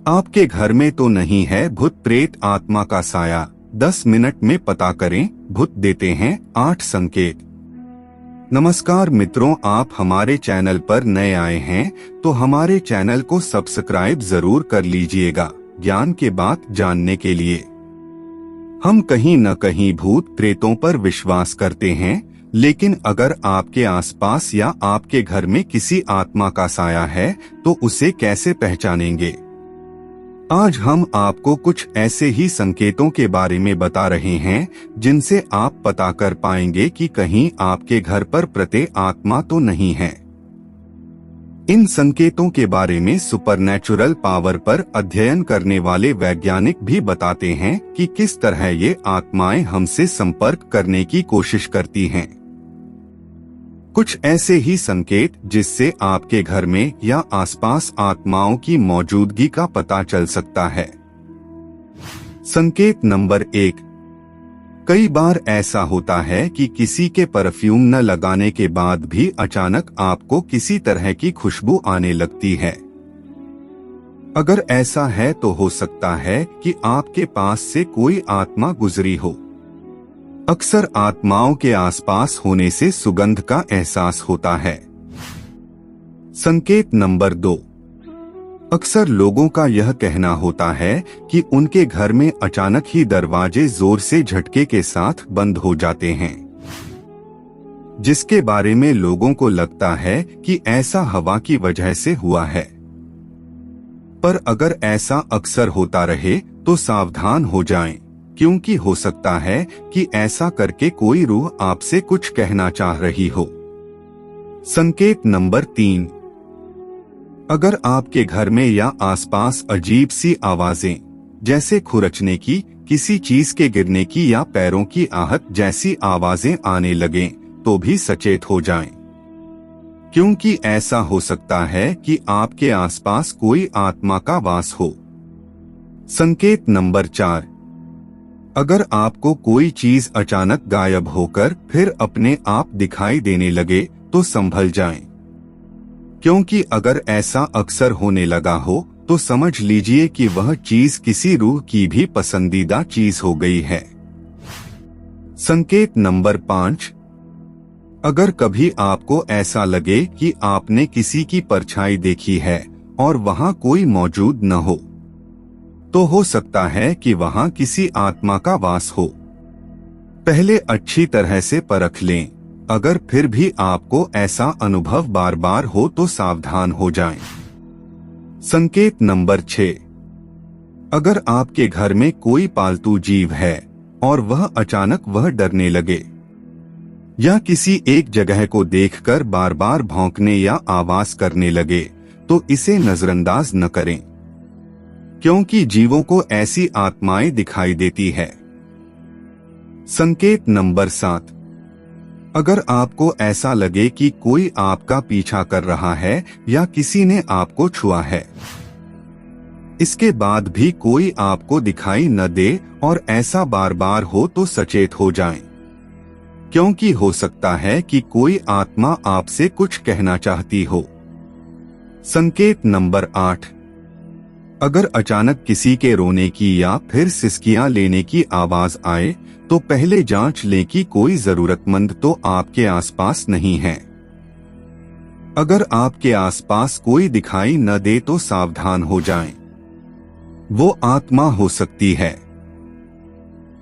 आपके घर में तो नहीं है भूत प्रेत आत्मा का साया? 10 मिनट में पता करें। भूत देते हैं 8 संकेत। नमस्कार मित्रों, आप हमारे चैनल पर नए आए हैं तो हमारे चैनल को सब्सक्राइब जरूर कर लीजिएगा ज्ञान के बात जानने के लिए। हम कहीं न कहीं भूत प्रेतों पर विश्वास करते हैं, लेकिन अगर आपके आसपास या आपके घर में किसी आत्मा का साया है तो उसे कैसे पहचानेंगे? आज हम आपको कुछ ऐसे ही संकेतों के बारे में बता रहे हैं जिनसे आप पता कर पाएंगे कि कहीं आपके घर पर प्रेत आत्मा तो नहीं है। इन संकेतों के बारे में सुपरनैचुरल पावर पर अध्ययन करने वाले वैज्ञानिक भी बताते हैं कि किस तरह ये आत्माएं हमसे संपर्क करने की कोशिश करती हैं। कुछ ऐसे ही संकेत जिससे आपके घर में या आसपास आत्माओं की मौजूदगी का पता चल सकता है। संकेत नंबर 1। कई बार ऐसा होता है कि किसी के परफ्यूम न लगाने के बाद भी अचानक आपको किसी तरह की खुशबू आने लगती है। अगर ऐसा है तो हो सकता है कि आपके पास से कोई आत्मा गुजरी हो। अक्सर आत्माओं के आसपास होने से सुगंध का एहसास होता है। संकेत नंबर 2। अक्सर लोगों का यह कहना होता है कि उनके घर में अचानक ही दरवाजे जोर से झटके के साथ बंद हो जाते हैं, जिसके बारे में लोगों को लगता है कि ऐसा हवा की वजह से हुआ है। पर अगर ऐसा अक्सर होता रहे तो सावधान हो जाएं, क्योंकि हो सकता है कि ऐसा करके कोई रूह आपसे कुछ कहना चाह रही हो। संकेत नंबर 3। अगर आपके घर में या आसपास अजीब सी आवाजें जैसे खुरचने की, किसी चीज के गिरने की या पैरों की आहट जैसी आवाजें आने लगें तो भी सचेत हो जाएं, क्योंकि ऐसा हो सकता है कि आपके आसपास कोई आत्मा का वास हो। संकेत नंबर 4। अगर आपको कोई चीज अचानक गायब होकर फिर अपने आप दिखाई देने लगे तो संभल जाएं, क्योंकि अगर ऐसा अक्सर होने लगा हो तो समझ लीजिए कि वह चीज किसी रूह की भी पसंदीदा चीज हो गई है। संकेत नंबर 5। अगर कभी आपको ऐसा लगे कि आपने किसी की परछाई देखी है और वहां कोई मौजूद न हो, तो हो सकता है कि वहां किसी आत्मा का वास हो। पहले अच्छी तरह से परख लें। अगर फिर भी आपको ऐसा अनुभव बार बार हो तो सावधान हो जाएं। संकेत नंबर 6। अगर आपके घर में कोई पालतू जीव है और वह अचानक डरने लगे या किसी एक जगह को देखकर बार बार भौंकने या आवाज करने लगे तो इसे नजरअंदाज न करें, क्योंकि जीवों को ऐसी आत्माएं दिखाई देती है। संकेत नंबर 7। अगर आपको ऐसा लगे कि कोई आपका पीछा कर रहा है या किसी ने आपको छुआ है, इसके बाद भी कोई आपको दिखाई न दे और ऐसा बार बार हो तो सचेत हो जाएं, क्योंकि हो सकता है कि कोई आत्मा आपसे कुछ कहना चाहती हो। संकेत नंबर 8। अगर अचानक किसी के रोने की या फिर सिसकियां लेने की आवाज आए तो पहले जांच लें कि कोई जरूरतमंद तो आपके आसपास नहीं है। अगर आपके आसपास कोई दिखाई न दे तो सावधान हो जाएं, वो आत्मा हो सकती है।